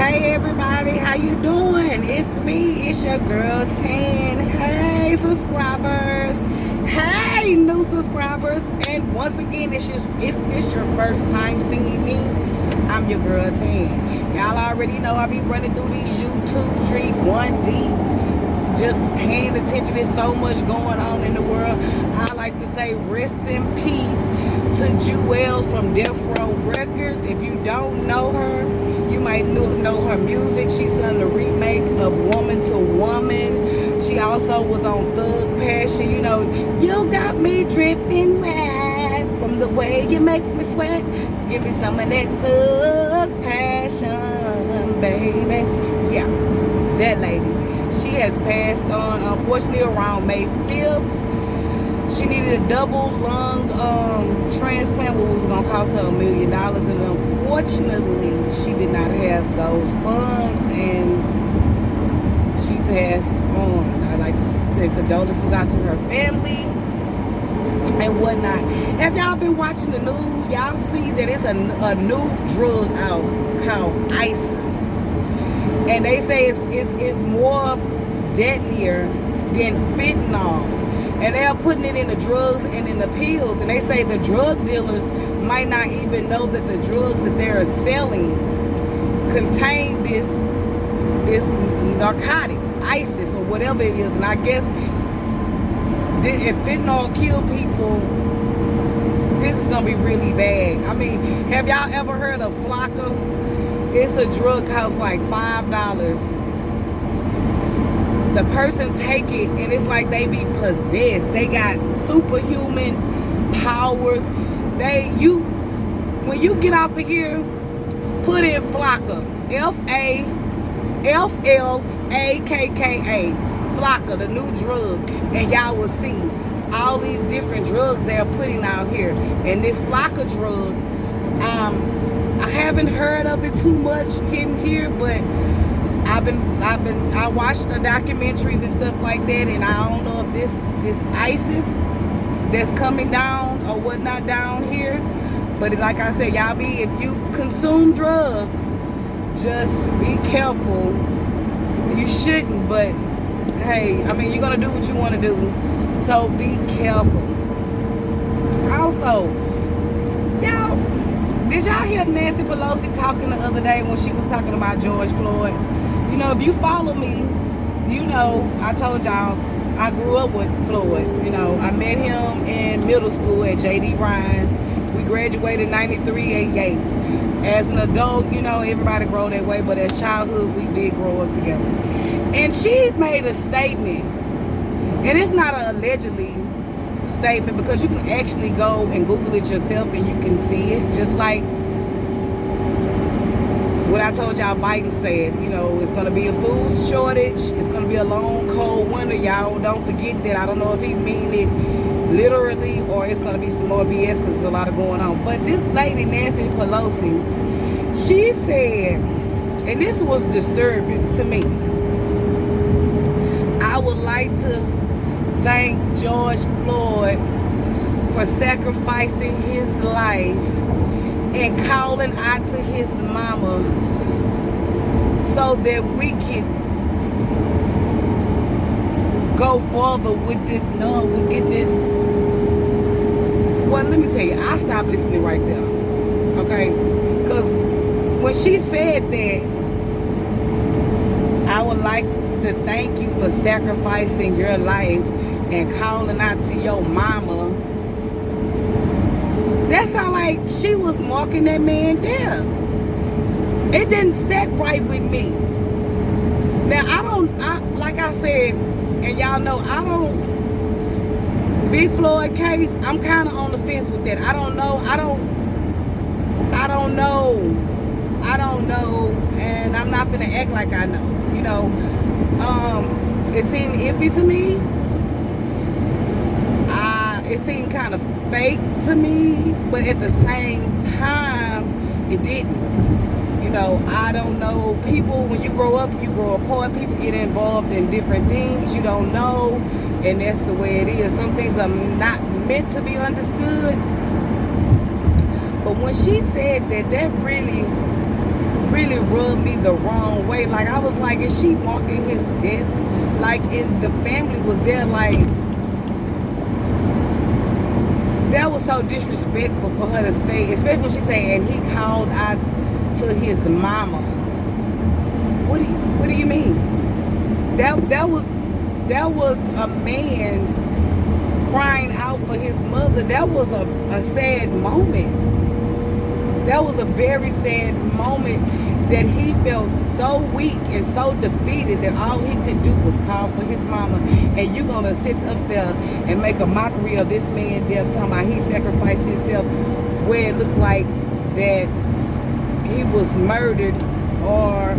Hey everybody, how you doing? It's me, it's your girl 10. Hey subscribers, hey new subscribers, and once again, if this your first time seeing me, I'm your girl 10. Y'all already know I be running through these YouTube street one deep, just paying attention. There's so much going on in the world. I like to say rest in peace to Jewell from Death Row Records. If you don't know her, you might know her music. She's done the remake of Woman to Woman. She also was on Thug Passion. You know, you got me dripping wet from the way you make me sweat. Give me some of that Thug Passion, baby. Yeah, that lady. She has passed on, unfortunately, around May 5th. She needed a double lung transplant, which was going to cost her $1 million. And unfortunately, she did not have those funds, and she passed on. I'd like to say condolences out to her family and whatnot. Have y'all been watching the news? Y'all see that it's a new drug out called ISIS. And they say it's more deadlier than fentanyl. And they're putting it in the drugs and in the pills. And they say the drug dealers might not even know that the drugs that they're selling contain this narcotic, ISIS or whatever it is. And I guess if fentanyl kill people, this is going to be really bad. I mean, have y'all ever heard of Flocka? It's a drug costs like $5. The person take it and it's like they be possessed. They got superhuman powers. When you get off of here, put in Flocka, Flakka, Flocka, the new drug, and y'all will see all these different drugs they're putting out here. And this Flocka drug, I haven't heard of it too much in here, but I watched the documentaries and stuff like that, and I don't know if this ISIS that's coming down or whatnot down here. But like I said, y'all if you consume drugs, just be careful. You shouldn't, but hey, I mean, you're gonna do what you want to do, so be careful. Also, did y'all hear Nancy Pelosi talking the other day when she was talking about George Floyd? You know, if you follow me, you know, I told y'all I grew up with Floyd. You know, I met him in middle school at J.D. Ryan. We graduated 93 at Yates. As an adult, you know, everybody grow that way, but as childhood, we did grow up together. And she made a statement, and it's not an allegedly statement, because you can actually go and Google it yourself and you can see it. Just like what I told y'all Biden said, you know, it's going to be a food shortage. It's going to be a long, cold winter. Y'all don't forget that. I don't know if he mean it literally or it's going to be some more BS because there's a lot of going on. But this lady, Nancy Pelosi, she said, and this was disturbing to me, I would like to thank George Floyd for sacrificing his life and calling out to his mama so that we can go further with this. No, we get this. Well, let me tell you, I stopped listening right there. Okay? Because when she said that, I would like to thank you for sacrificing your life and calling out to your mama, that sounded like she was marking that man down. It didn't set right with me. Now, like I said, and y'all know, I don't, Big Floyd case, I'm kind of on the fence with that. I don't know, and I'm not gonna act like I know, you know. It seemed iffy to me. It seemed kind of fake to me, but at the same time, it didn't. You know, I don't know. People, when you grow up apart. People get involved in different things you don't know, and that's the way it is. Some things are not meant to be understood. But when she said that, that really really rubbed me the wrong way. Like, I was like, is she walking his death? Like, and the family was there, like, that was so disrespectful for her to say, especially when she said, and he called out to his mama. What do you mean? That was a man crying out for his mother. That was a sad moment. That was a very sad moment, that he felt so weak and so defeated that all he could do was call for his mama. And you gonna sit up there and make a mockery of this man's death, talking about he sacrificed himself, where it looked like that he was murdered, or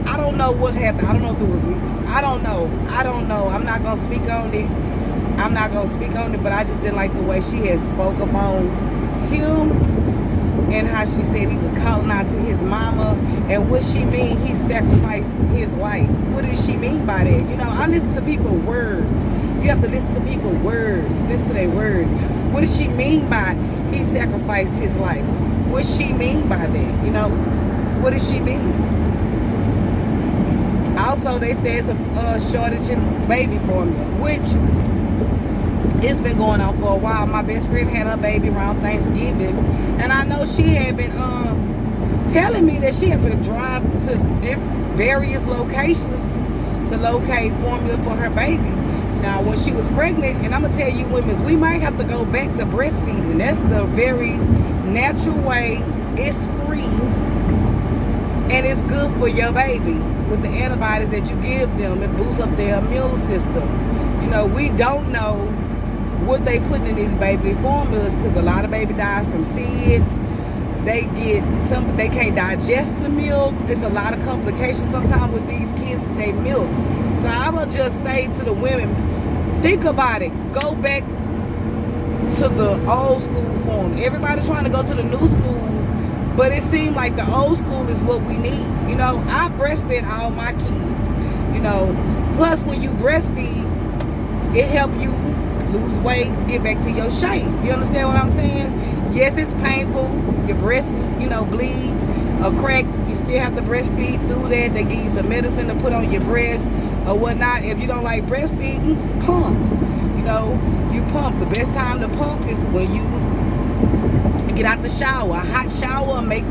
I don't know what happened. I don't know if it was, I don't know. I'm not gonna speak on it. But I just didn't like the way she had spoke upon him, and how she said he was calling out to his mama, and what she mean he sacrificed his life. What does she mean by that? You know, I listen to people's words. You have to listen to people's words. Listen to their words. What does she mean by he sacrificed his life? What she mean by that? You know, what does she mean? Also, they say it's a shortage in baby formula, which it's been going on for a while. My best friend had her baby around Thanksgiving, and I know she had been telling me that she had to drive to various locations to locate formula for her baby. Now, when she was pregnant, and I'm gonna tell you, women, we might have to go back to breastfeeding. That's the very natural way. It's free, and it's good for your baby with the antibodies that you give them. It boosts up their immune system. You know, we don't know what they put in these baby formulas, because a lot of baby dies from SIDS. They can't digest the milk. It's a lot of complications sometimes with these kids with their milk. So I will just say to the women, think about it. Go back to the old school form. Everybody's trying to go to the new school, but it seems like the old school is what we need. You know, I breastfed all my kids. You know, plus when you breastfeed, it helps you lose weight, get back to your shape. You understand what I'm saying? Yes, it's painful. Your breasts, you know, bleed or crack. You still have to breastfeed through that. They give you some medicine to put on your breast or whatnot. If you don't like breastfeeding, pump. You know, you pump. The best time to pump is when you get out the shower. A hot shower, make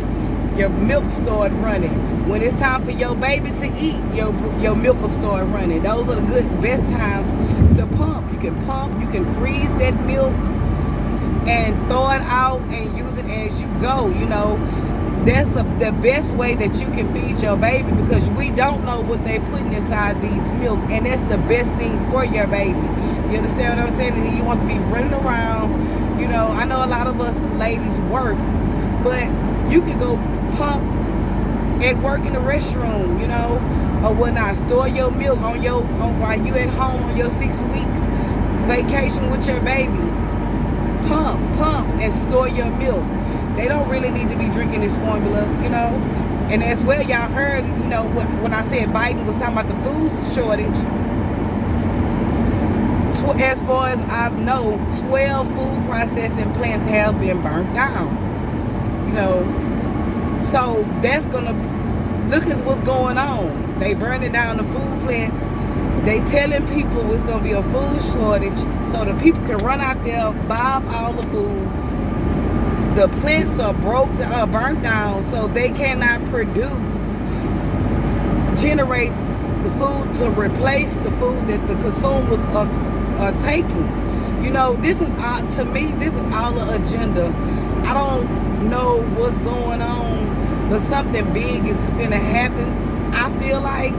your milk start running. When it's time for your baby to eat, your milk will start running. Those are the best times to pump. You can freeze that milk and throw it out and use it as you go. You know, that's the best way that you can feed your baby, because we don't know what they're putting inside these milk, and that's the best thing for your baby. You understand what I'm saying? And you want to be running around. You know, I know a lot of us ladies work, but you can go pump and work in the restroom, you know, or whatnot. Store your milk while you at home on your 6 weeks vacation with your baby. Pump, and store your milk. They don't really need to be drinking this formula, you know. And as well, y'all heard, you know, when I said Biden was talking about the food shortage. As far as I know, 12 food processing plants have been burnt down. You know, so that's gonna look at what's going on. They burning down the food plants. They telling people it's gonna be a food shortage, so the people can run out there, buy up all the food. The plants are burnt down, so they cannot generate the food to replace the food that the consumers are taking. You know, this is to me, this is all an agenda. I don't know what's going on, but something big is gonna happen. I feel like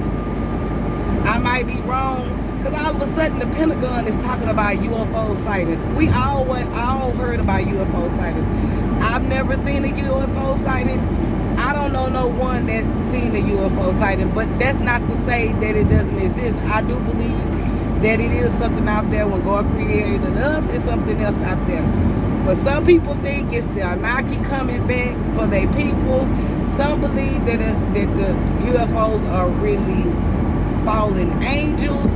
I might be wrong, because all of a sudden the Pentagon is talking about UFO sightings. We all heard about UFO sightings. I've never seen a UFO sighting. I don't know no one that's seen a UFO sighting, but that's not to say that it doesn't exist. I do believe that it is something out there. When God created us, it's something else out there. But some people think it's the Anunnaki coming back for their people. Some believe that the UFOs are really fallen angels.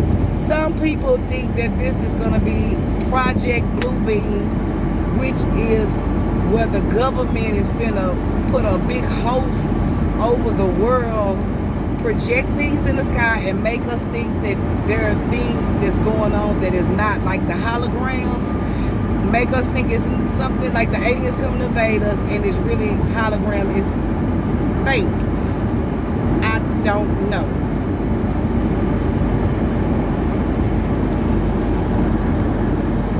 Some people think that this is going to be Project Bluebeam, which is where the government is finna put a big host over the world project things in the sky and make us think that there are things that's going on that is not, like the holograms. Make us think it's something like the aliens coming to invade us, and it's really hologram. Is fake. I don't know.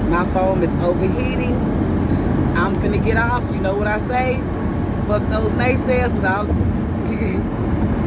My phone is overheating. I'm finna get off. You know what I say? Fuck those naysayers, because